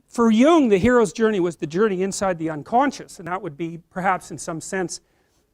for Jung, the hero's journey was the journey inside the unconscious, and that would be perhaps in some sense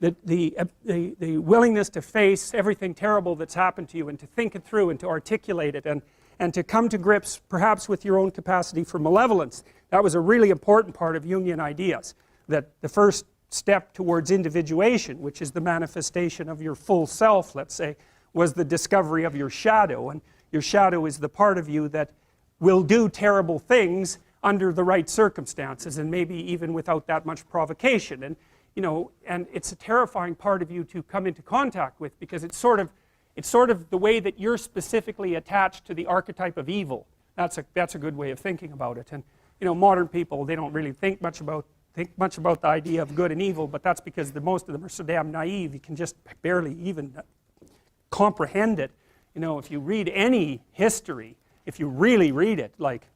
that the willingness to face everything terrible that's happened to you and to think it through and to articulate it and to come to grips perhaps with your own capacity for malevolence. That was a really important part of Jungian ideas, that the first step towards individuation, which is the manifestation of your full self, let's say, was the discovery of your shadow. And your shadow is the part of you that will do terrible things under the right circumstances, and maybe even without that much provocation. And you know, and it's a terrifying part of you to come into contact with, because it's sort of the way that you're specifically attached to the archetype of evil. That's a good way of thinking about it. And you know, modern people, they don't really think much about the idea of good and evil, but that's because most of them are so damn naive, you can just barely even comprehend it. You know, if you read any history, if you really read it, like,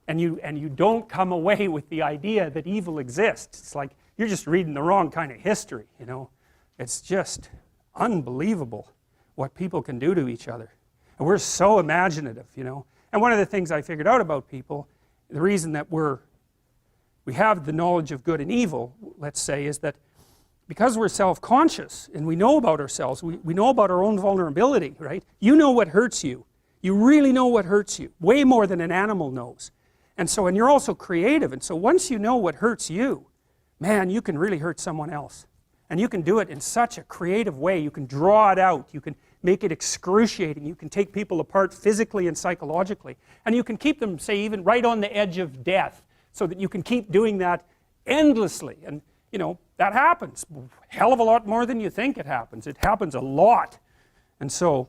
and you don't come away with the idea that evil exists, it's like you're just reading the wrong kind of history, you know. It's just unbelievable what people can do to each other. And we're so imaginative, you know. And one of the things I figured out about people, the reason that we have the knowledge of good and evil, let's say, is that because we're self-conscious and we know about ourselves, we know about our own vulnerability, right? You know what hurts you. You really know what hurts you, way more than an animal knows. And so, and you're also creative, and so once you know what hurts you, man, you can really hurt someone else. And you can do it in such a creative way. You can draw it out. You can make it excruciating. You can take people apart physically and psychologically. And you can keep them, say, even right on the edge of death, so that you can keep doing that endlessly. And, you know, that happens. A hell of a lot more than you think it happens. It happens a lot. And so,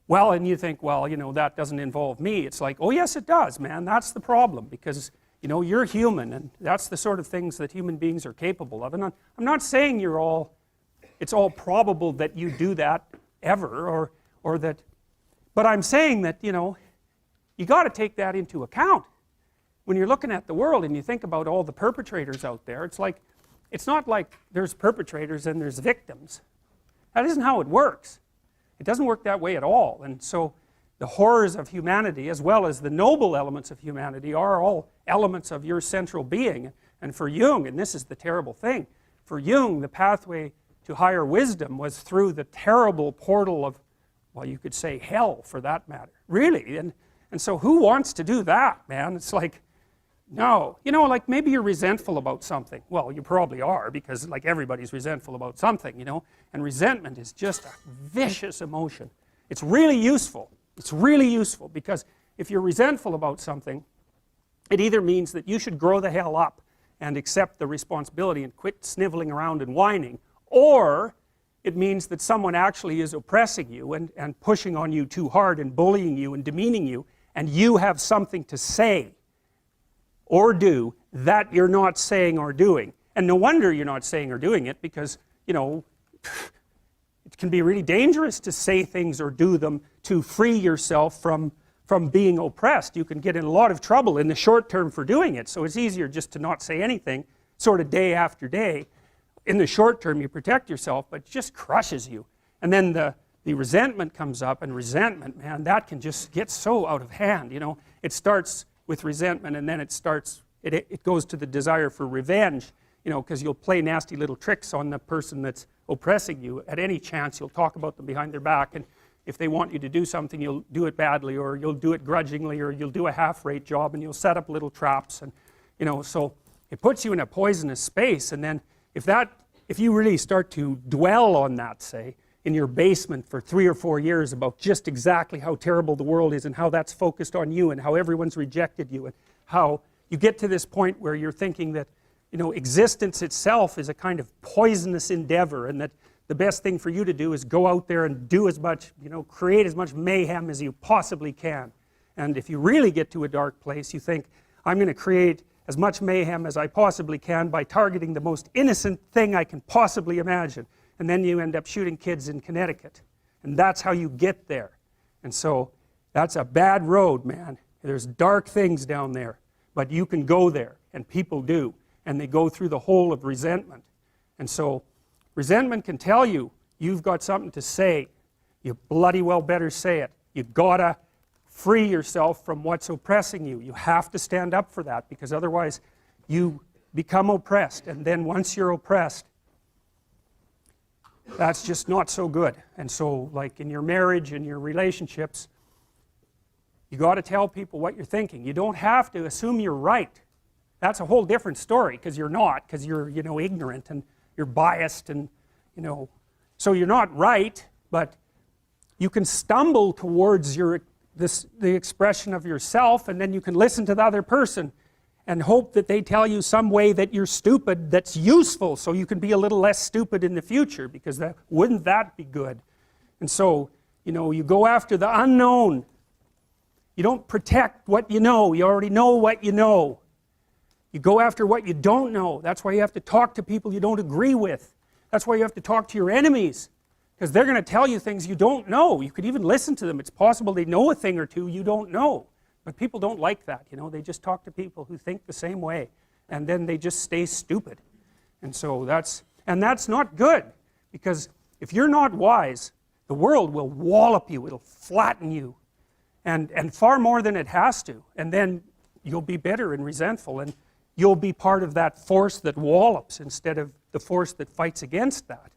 well, and you think, well, you know, that doesn't involve me. It's like, oh yes it does, man. That's the problem, because you know, you're human, and that's the sort of things that human beings are capable of. And I'm not saying it's all probable that you do that ever, or that, but I'm saying that, you know, you got to take that into account. When you're looking at the world and you think about all the perpetrators out there, it's not like there's perpetrators and there's victims. That isn't how it works. It doesn't work that way at all. And so the horrors of humanity, as well as the noble elements of humanity, are all elements of your central being. And for Jung, and this is the terrible thing, for Jung, the pathway to higher wisdom was through the terrible portal of, well, you could say hell, for that matter. Really. And so who wants to do that, man? It's like, no. You know, like maybe you're resentful about something. Well, you probably are, because like everybody's resentful about something, you know. And resentment is just a vicious emotion. It's really useful. It's really useful, because if you're resentful about something, it either means that you should grow the hell up and accept the responsibility and quit sniveling around and whining, or it means that someone actually is oppressing you and pushing on you too hard and bullying you and demeaning you, and you have something to say or do that you're not saying or doing. And no wonder you're not saying or doing it, because, you know, it can be really dangerous to say things or do them to free yourself from being oppressed. You can get in a lot of trouble in the short term for doing it, so it's easier just to not say anything, sort of day after day. In the short term you protect yourself, but it just crushes you. And then the resentment comes up, and resentment, man, that can just get so out of hand, you know. It starts with resentment, and then it goes to the desire for revenge, you know, because you'll play nasty little tricks on the person that's oppressing you. At any chance you'll talk about them behind their back, and if they want you to do something, you'll do it badly, or you'll do it grudgingly, or you'll do a half-rate job, and you'll set up little traps, and you know, so it puts you in a poisonous space. And then if you really start to dwell on that, say, in your basement for 3 or 4 years about just exactly how terrible the world is and how that's focused on you and how everyone's rejected you, and how you get to this point where you're thinking that, you know, existence itself is a kind of poisonous endeavor, and that the best thing for you to do is go out there and do as much, you know, create as much mayhem as you possibly can. And if you really get to a dark place, you think, I'm going to create as much mayhem as I possibly can by targeting the most innocent thing I can possibly imagine. And then you end up shooting kids in Connecticut. And that's how you get there. And so that's a bad road, man. There's dark things down there. But you can go there, and people do. And they go through the hole of resentment. And so resentment can tell you, you've got something to say. You bloody well better say it. You gotta free yourself from what's oppressing you. You have to stand up for that, because otherwise you become oppressed, and then once you're oppressed, that's just not so good. And so, like in your marriage and your relationships, you got to tell people what you're thinking. You don't have to assume you're right. That's a whole different story, because you're not, because you're, you know, ignorant and you're biased, and, you know, so you're not right, but you can stumble towards the expression of yourself, and then you can listen to the other person and hope that they tell you some way that you're stupid that's useful, so you can be a little less stupid in the future, because wouldn't that be good? And so, you know, you go after the unknown. You don't protect what you know. You already know what you know. You go after what you don't know. That's why you have to talk to people you don't agree with. That's why you have to talk to your enemies, because they're going to tell you things you don't know. You could even listen to them. It's possible they know a thing or two you don't know. But people don't like that, you know. They just talk to people who think the same way, and then they just stay stupid. And so that's not good, because if you're not wise, the world will wallop you. It'll flatten you, and far more than it has to. And then you'll be bitter and resentful, and you'll be part of that force that wallops instead of the force that fights against that.